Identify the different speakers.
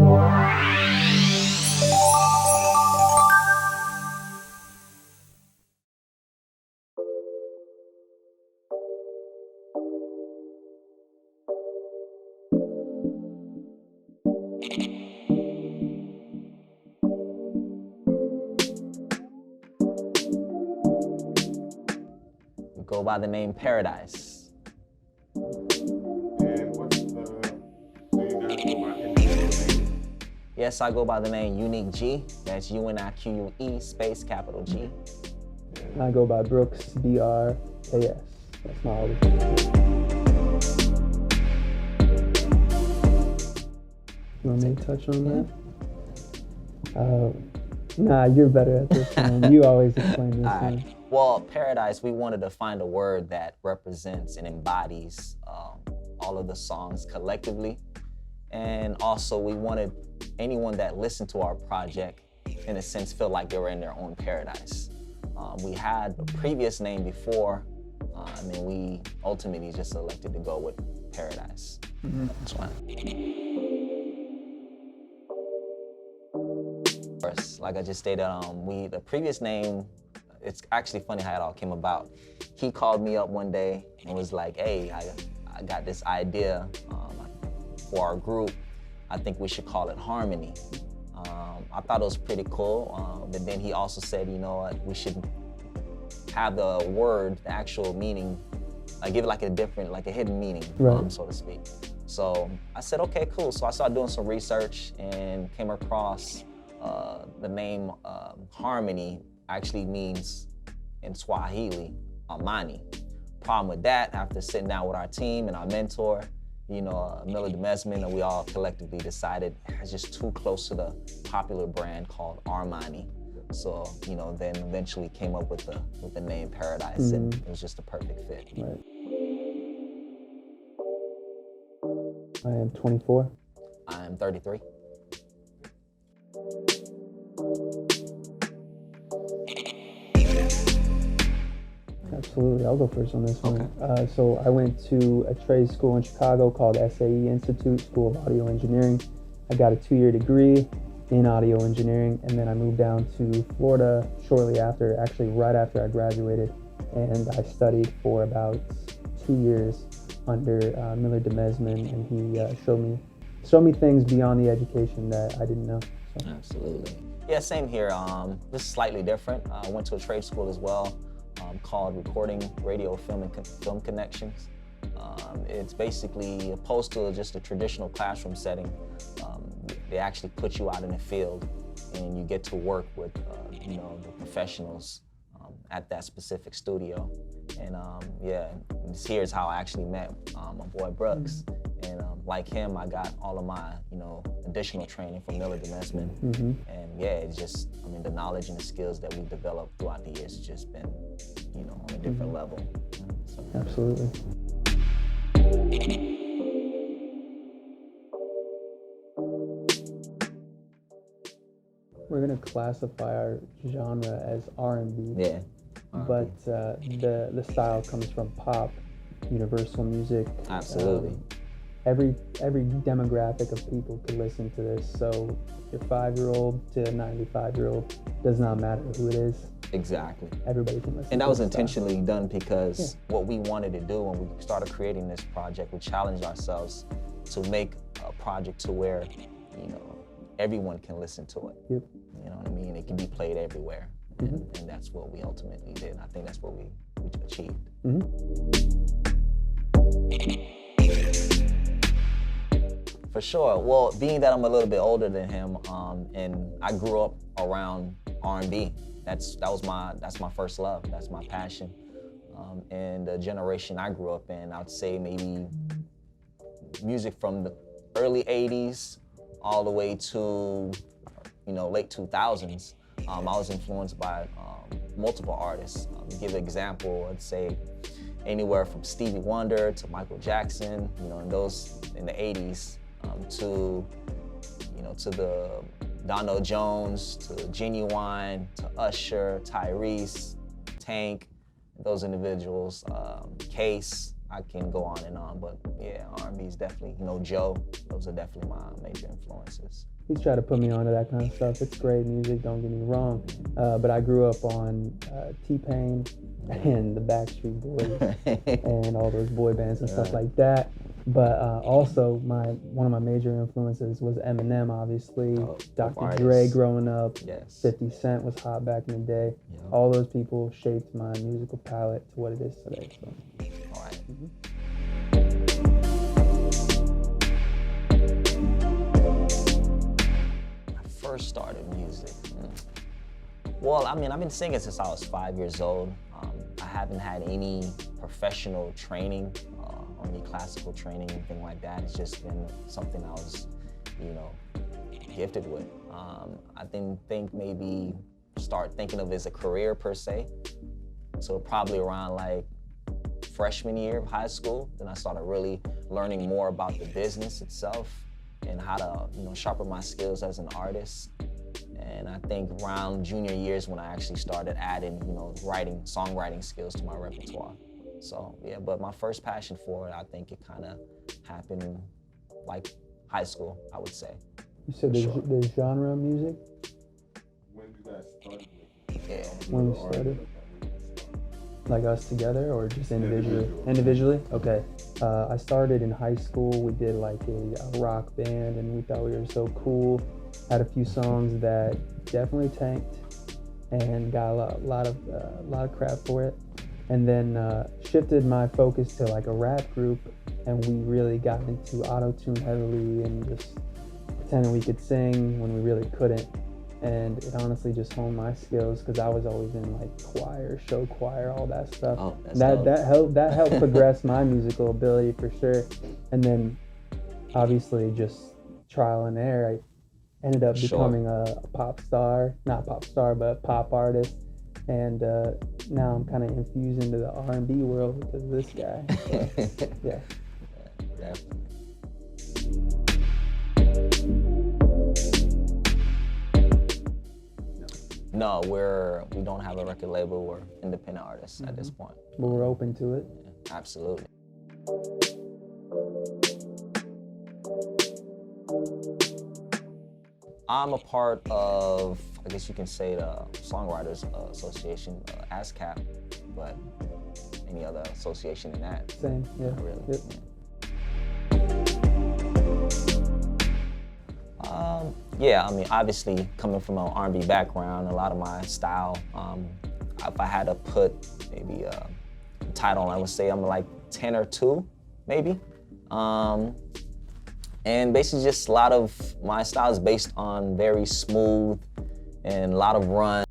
Speaker 1: We go by the name Paradise.
Speaker 2: And what's the name that you go by in?
Speaker 1: Yes, I go by the name Unique G. That's UNIQUE space capital G.
Speaker 3: I go by Brooks, BRKS. That's my older. You want me to touch on that? Nah, you're better at this one. You always explain this one.
Speaker 1: Well, Paradise, we wanted to find a word that represents and embodies all of the songs collectively. And also we wanted anyone that listened to our project, in a sense, feel like they were in their own paradise. We had a previous name before, and then we ultimately just elected to go with Paradise. That's why. First, like I just stated, the previous name, it's actually funny how it all came about. He called me up one day and was like, hey, I got this idea for our group. I think we should call it Harmony. I thought it was pretty cool, but then he also said, you know what, we should have the word, the actual meaning, give it like a different, like a hidden meaning,
Speaker 3: right,
Speaker 1: so to speak. So I said, okay, cool. So I started doing some research and came across the name Harmony actually means in Swahili, Amani. Problem with that, after sitting down with our team and our mentor, you know, Miller Demesman, and we all collectively decided it's just too close to the popular brand called Armani. So, you know, then eventually came up with the name Paradise, and it was just a perfect fit.
Speaker 3: Right. I am 24.
Speaker 1: I am 33.
Speaker 3: Absolutely, I'll go first on this one. So I went to a trade school in Chicago called SAE Institute, School of Audio Engineering. I got a 2-year degree in audio engineering, and then I moved down to Florida shortly after, actually right after I graduated, and I studied for about 2 years under Miller Demesman, and he showed me things beyond the education that I didn't know. So.
Speaker 1: Absolutely. Yeah, same here. Just slightly different. I went to a trade school as well, called Recording, Radio, Film, and Film Connections. It's basically opposed to just a traditional classroom setting. They actually put you out in the field, and you get to work with you know, the professionals at that specific studio. And yeah, here's how I actually met my boy Brooks. And like him, I got all of my, you know, additional training from Miller Demesman. And yeah, it's just, I mean, the knowledge and the skills that we've developed throughout the years has just been, you know, on a different level. So.
Speaker 3: Absolutely. We're gonna classify our genre as R&B.
Speaker 1: Yeah.
Speaker 3: But the style comes from pop, universal music.
Speaker 1: Absolutely.
Speaker 3: Every demographic of people could listen to this. So your 5-year-old to a 95-year-old, does not matter who it is.
Speaker 1: Exactly.
Speaker 3: Everybody can listen.
Speaker 1: And that
Speaker 3: to
Speaker 1: was
Speaker 3: this
Speaker 1: intentionally done because what we wanted to do when we started creating this project, we challenged ourselves to make a project to where, you know, everyone can listen to it.
Speaker 3: Yep.
Speaker 1: You know what I mean? It can be played everywhere. And that's what we ultimately did. I think that's what we achieved. For sure. Well, being that I'm a little bit older than him, and I grew up around R&B. That's my first love. That's my passion. And the generation I grew up in, I'd say maybe music from the early '80s all the way to, you know, late 2000s. I was influenced by multiple artists. To give an example, I'd say anywhere from Stevie Wonder to Michael Jackson, you know, in the 80s, to, you know, to the Donald Jones, to Genuine, to Usher, Tyrese, Tank, those individuals, Case, I can go on and on, but yeah, R&B is definitely, Joe, those are definitely my major influences.
Speaker 3: He's tried to put me onto that kind of stuff. It's great music, don't get me wrong, but I grew up on T-Pain and the Backstreet Boys and all those boy bands and stuff like that. But also, one of my major influences was Eminem, obviously. Dr. Dre growing up.
Speaker 1: Yes.
Speaker 3: 50 Cent was hot back in the day.
Speaker 1: Yep.
Speaker 3: All those people shaped my musical palette to what it is today. So.
Speaker 1: All right. I first started music. Well, I mean, I've been singing since I was 5 years old. I haven't had any professional training, any classical training, anything like that. It's just been something I was, gifted with. I didn't think maybe start thinking of it as a career per se. So probably around like freshman year of high school, then I started really learning more about the business itself and how to, sharpen my skills as an artist. And I think around junior years when I actually started adding, songwriting skills to my repertoire. So yeah, but my first passion for it, I think it kind of happened in like high school, I would say.
Speaker 3: You said there's genre music?
Speaker 2: When you guys started?
Speaker 1: Yeah.
Speaker 3: When we started? Like us together or just individually? Individually? Okay. I started in high school. We did like a rock band and we thought we were so cool. Had a few songs that definitely tanked and got a lot of crap for it. And then shifted my focus to like a rap group, and we really got into auto-tune heavily and just pretending we could sing when we really couldn't. And it honestly just honed my skills because I was always in like choir, show choir, all that stuff.
Speaker 1: Oh,
Speaker 3: that helped progress my musical ability for sure. And then obviously just trial and error. I ended up becoming a pop star, not pop star, but pop artist. And now I'm kind of infused into the R&B world because of this guy. So, yeah.
Speaker 1: Definitely. No, we don't have a record label. We're independent artists at this point.
Speaker 3: But we're open to it.
Speaker 1: Yeah, absolutely. I'm a part of, I guess you can say, the Songwriters Association, ASCAP, but any other association in that?
Speaker 3: Same, yeah.
Speaker 1: Not really.
Speaker 3: Yep.
Speaker 1: Yeah, I mean, obviously, coming from an R&B background, a lot of my style, if I had to put maybe a title on, I would say I'm like 10 or 2, maybe. And basically just a lot of my style is based on very smooth and a lot of run.